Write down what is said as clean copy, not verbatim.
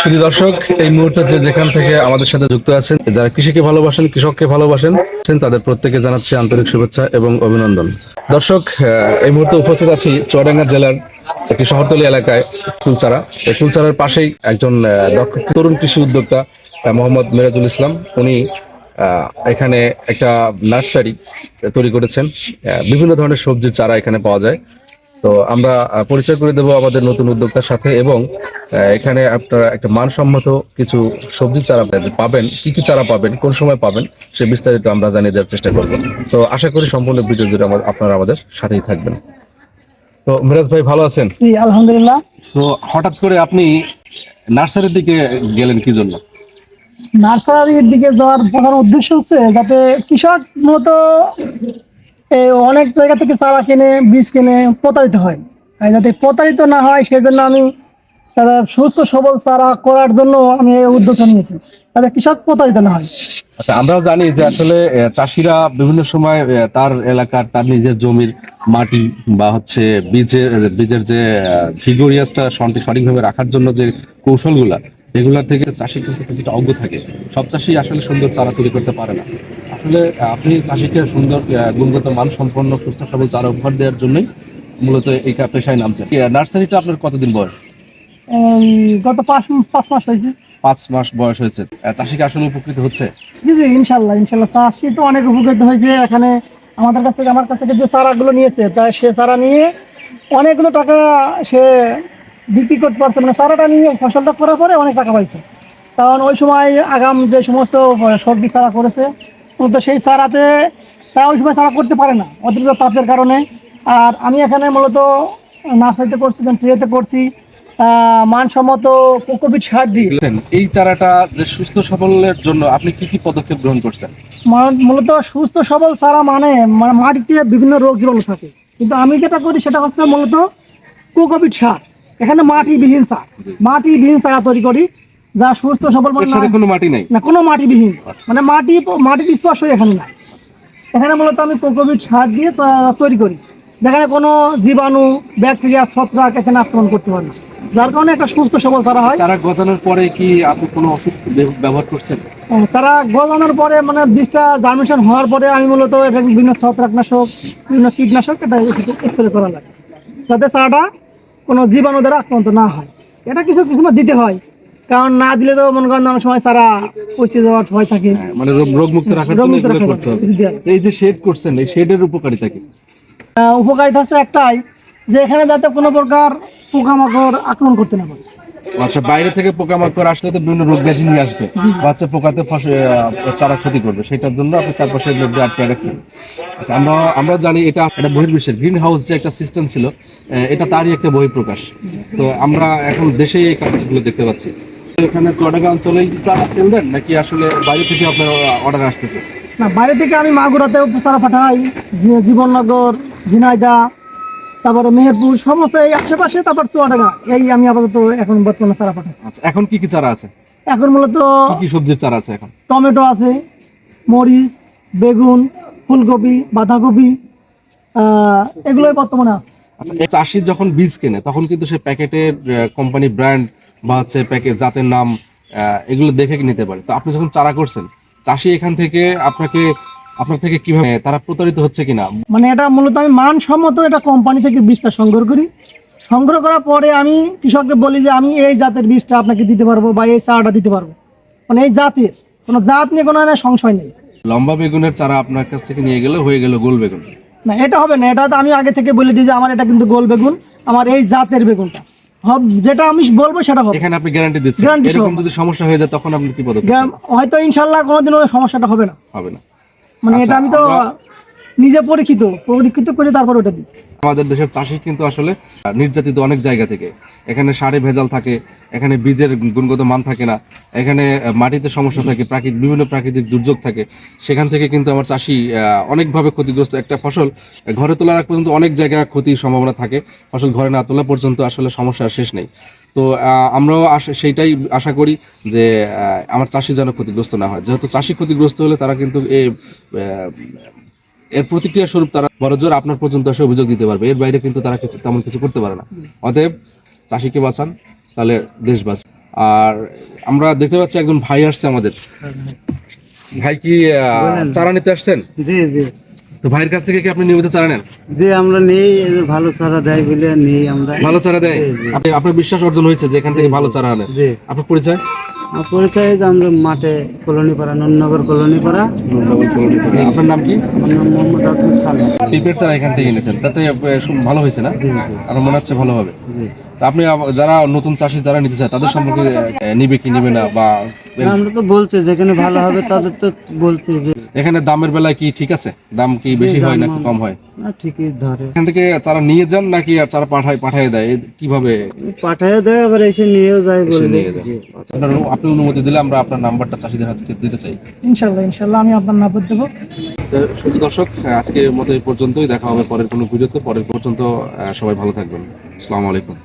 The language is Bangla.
শুধু দর্শক, এই মুহূর্তে যেখান থেকে আমাদের সাথে যুক্ত আছেন, যারা কৃষিকে ভালোবাসেন, কৃষককে ভালোবাসেন, তাদের প্রত্যেকে জানাচ্ছি আন্তরিক শুভেচ্ছা এবং অভিনন্দন। দর্শক, এই মুহূর্তে উপস্থিত আছি চুয়াডাঙ্গা জেলার একটি শহরতলি এলাকায়, ফুলচারা। এই ফুলচারার পাশেই একজন দক্ষ তরুণ কৃষি উদ্যোক্তা মোহাম্মদ মিরাজুল ইসলাম, উনি এখানে একটা নার্সারি তৈরি করেছেন। বিভিন্ন ধরনের সবজির চারা এখানে পাওয়া যায়। তো আমরা পরিচয় করে দেবো আমাদের নতুন উদ্যোক্তার সাথে, এবং এখানে আপনারা একটা মানসম্মত কিছু সবজি চারা পাবেন, কি কি চারা পাবেন, কোন সময় পাবেন, সে বিস্তারিত আমরা জানিয়ে দেওয়ার চেষ্টা করব। তো আশা করি সম্পূর্ণ ভিডিও জুড়ে আপনারা আমাদের সাথেই থাকবেন। তো মিরাজ ভাই, ভালো আছেন? জি, আলহামদুলিল্লাহ। তো হঠাৎ করে আপনি নার্সারির দিকে গেলেন কি জন্য? নার্সারির দিকে যাওয়ার প্রধান উদ্দেশ্য হচ্ছে যাতে কৃষক মূলত অনেক জায়গা থেকে চারা কিনে, বীজ কিনে প্রতারিত হয়। আর যাতে প্রতারিত না হয় সেই জন্য আমি তাদের সুস্থ সবল চারা করার জন্য আমি এই উদ্যোগটা নিয়েছি, যাতে কৃষক প্রতারিত না হয়। আচ্ছা, আমরাও জানি যে আসলে চাষিরা বিভিন্ন সময় তার এলাকার, তার নিজের জমির মাটি বা হচ্ছে বীজের যে ভিগোরিয়াসটা সঠিকভাবে রাখার জন্য যে কৌশলগুলা, এগুলোর থেকে চাষি কিন্তু কিছুটা অজ্ঞ থাকে। সব চাষি আসলে সুন্দর চারা তৈরি করতে পারে না। আসলে আপনি চাষিকে সুন্দর গুণগত মানসম্পন্ন সুস্থ সবল চারা উপহার দেওয়ার জন্যই মূলত এই পেশায় নামছেন। নার্সারিটা আপনার কতদিন বয়স? গত 5 মাস হয়েছে। 5 মাস বয়স হয়েছে। চাষিকে আসলে উপকৃত হচ্ছে? জি জি, ইনশাল্লাহ চাষি তো অনেক উপকৃত হয়েছে। এখানে আমার কাছ থেকে যে চারাগুলো নিয়েছে, তাই সে চারা নিয়ে অনেকগুলো টাকা সে বিক্রি করতে পারছে। মানে চারাটা নিয়ে ফসলটা করার পরে অনেক টাকা পাইছে। কারণ ওই সময় আগাম যে সমস্ত সবজি চারা করেছে, তো সেই চারাতে তারা ওই সময় চারা করতে পারে না অতিরিক্ত তাপের কারণে। আর আমি এখানে মূলত নার্সারিতে করছি, ট্রেতে করছি, মানসম্মত কোকোপিট সার দিয়ে। এই চারাটা যে সুস্থ সবলের জন্য আপনি কি কি পদক্ষেপ গ্রহণ করছেন? মূলত সুস্থ সবল চারা মানে মাটিতে বিভিন্ন রোগ জীবাণু থাকে, কিন্তু আমি যেটা করি সেটা হচ্ছে মূলত কোকোপিট সার। এখানে মাটিবিহীন চারা তৈরি করি, যা সুস্থ সবল। মানে কোনো মাটি নেই না, কোনো মাটিবিহীন, মানে মাটির স্পর্শই এখানে নাই। এখানে মূলত আমি কোকোপিট সার দিয়ে তৈরি করি, যেখানে কোনো জীবাণু, ব্যাকটেরিয়া, ছত্রাক এখানে আক্রমণ করতে পারে না, যার কারণে একটা সুস্থ সবল চারা হয়। চারা গজানোর পরে কি আপনি কোনো ওষুধ ব্যবহার করছেন? চারা গজানোর পরে মানে বীজটা জার্মিনেশন হওয়ার পরে আমি মূলত এটা বিভিন্ন ছত্রাকনাশক, বিভিন্ন কীটনাশক এটা স্প্রে করা লাগে, যাতে চারাটা কোনো জীবাণু দ্বারা আক্রান্ত না হয়। এটা কিছু দিতে হয়, কারণ না দিলে তো মনে করেন অনেক সময় চারা পচে যাওয়ার ভয় থাকে। মানে রোগমুক্ত রাখার জন্য এগুলো করতে হবে। এই যে শেড করছেন, এই শেডের উপকারিতা কি? উপকারিতা হচ্ছে একটাই, যে এখানে যাতে কোনো প্রকার পোকামাকড় আক্রমণ করতে না পারে। আচ্ছা, বাইরে থেকে পোকামাকড় আসলে তো বিভিন্ন রোগ ব্যাধি নিয়ে আসবে, বাচ্চা পোকাতে চারা ক্ষতি করবে, সেটার জন্য আপনি চারপাশে মধ্যে আটকে রাখছেন। আচ্ছা, আমরা জানি এটা বহির্বিশ্বের গ্রিন হাউস যে একটা সিস্টেম ছিল, এটা তারই একটা বহিঃপ্রকাশ। তো আমরা এখন দেশেই এই কাজগুলো দেখতে পাচ্ছি। এখানে চুয়াডাঙ্গা অঞ্চলেই চারা সেল দেন নাকি আসলে বাইরে থেকে আপনার অর্ডার আসতেছে? না, বাইরে থেকে আমি মাগুরাতে চারা পাঠাই, জীবননগর, ঝিনাইদহ, তারপরে মেহেরপুর, সমস্ত এই আশেপাশে, তারপর চুয়াডাঙ্গা, এই আমি আপাতত এখন বর্তমানে চারা পাঠাচ্ছি। আচ্ছা, এখন কি কি চারা আছে? এখন মূলত কি সবজির চারা আছে? এখন টমেটো আছে, মরিচ, বেগুন, ফুলকপি, বাঁধাকপি, এগুলোই বর্তমানে আছে। আচ্ছা, চাষি যখন বীজ কেনে তখন কিন্তু সে প্যাকেটের কোম্পানি ব্র্যান্ড বা হচ্ছে প্যাকেট জাতের নাম এগুলো দেখে নিতে পারে। তো আপনি যখন চারা করছেন, চাষি এখান থেকে আপনার থেকে কিভাবে তারা প্রতারিত হচ্ছে কিনা? মানে এটা মূলত আমি মানসম্মত এটা কোম্পানি থেকে বীজটা সংগ্রহ করি। সংগ্রহ করার পরে আমি কৃষককে বলি যে আমি এই জাতের বীজটা আপনাকে দিতে পারবো বা এই চারাটা দিতে পারবো। মানে এই জাতের কোনো জাত নিয়ে কোনো সংশয় নেই। লম্বা বেগুনের চারা আপনার কাছ থেকে নিয়ে গেলে হয়ে গেল গোল বেগুন? না, এটা হবে না। এটা তো আমি আগে থেকে বলে দিই যে আমার এটা কিন্তু গোল বেগুন, আমার এই জাতের বেগুনটা যেটা আমি বলবো সেটা হবে। এখানে আপনি গ্যারান্টি দিচ্ছেন? এরকম যদি সমস্যা হয়ে যায় তখন আপনি কি পদক্ষেপ? হয়তো ইনশাআল্লাহ কোনোদিনও সমস্যাটা হবে না। হবে না। মানে এটা আমি তো নিজে পরীক্ষিত করে তারপর ওটা দিই। আমাদের দেশের চাষি কিন্তু আসলে নির্যাতিত অনেক জায়গা থেকে। এখানে সারে ভেজাল থাকে, এখানে বীজের গুণগত মান থাকে না, এখানে মাটিতে সমস্যা থাকে, বিভিন্ন প্রাকৃতিক দুর্যোগ থাকে। সেখান থেকে কিন্তু আমার চাষি অনেকভাবে ক্ষতিগ্রস্ত। একটা ফসল ঘরে তোলার আগ পর্যন্ত অনেক জায়গায় ক্ষতির সম্ভাবনা থাকে, ফসল ঘরে না তোলা পর্যন্ত আসলে সমস্যার শেষ নেই। তো আমরাও সেইটাই আশা করি যে আমার চাষি যেন ক্ষতিগ্রস্ত না হয়। যেহেতু চাষি ক্ষতিগ্রস্ত হলে তারা কিন্তু এর প্রতিক্রিয়া স্বরূপ তারা বড়জোর আপনার পর্যন্ত এসে অভিযোগ দিতে পারবে। এর বাইরে কিন্তু তারা তেমন কিছু করতে পারে না। অতএব চাষিকে বাঁচান, তাহলে দেশ বাঁচবে। আর আমরা দেখতে পাচ্ছি একজন ভাই আসছে আমাদের। ভাই কি চারা নিতে আসছেন? জি জি তো ভাইয়ের কাছ থেকে কি আপনি নিয়মিত চারা নেন? জি, আমরা নেই, এই যে ভালো চারা দেয় বলে নেই আমরা। ভালো চারা দেয়? আপনার বিশ্বাস অর্জন হয়েছে যে এখান থেকে ভালো চারা আনেন? জি। আপনার পরিচয়? আমার পরিচয় যে আমরা মাঠে কলোনিপাড়া, নন্দনগর কলোনিপাড়া। আপনার নাম কি? আমার নাম মোহাম্মদ আব্দুল সালাম। পিঁপড়ের চারা এখান থেকে এনেছেন, তাতে ভালো হয়েছে না? আমার মনে হচ্ছে ভালো হবে। জি। তা আপনি যারা নতুন চাষি যারা নিতে চায় তাদের সম্পর্কে নিবে কি নিবে না, বা আমরা তো বলছি যেখানে ভালো হবে তাদের তো বলছি যে এখানে দামের বেলায় কি ঠিক আছে? দাম কি বেশি হয় নাকি কম হয়? না, ঠিকই ধরে। এখান থেকে চারা নিয়ে যান নাকি আর চারা পাঠায় দেয়? কিভাবে পাঠায় দেয়, আবার এসে নিয়েও যায় এসে বললে। নিয়ে যায়? আচ্ছা, আপনি অনুমতি দিলে আমরা আপনার নাম্বারটা চাষিদের হাতে দিতে চাই। ইনশাল্লাহ আমি আপনার নাম্বার দেবো। তো শুধু দর্শক, আজকে মতো এই পর্যন্তই। দেখা হবে পরের কোনো ভিডিওতে। পরের পর্যন্ত সবাই ভালো থাকবেন। আসসালামু আলাইকুম।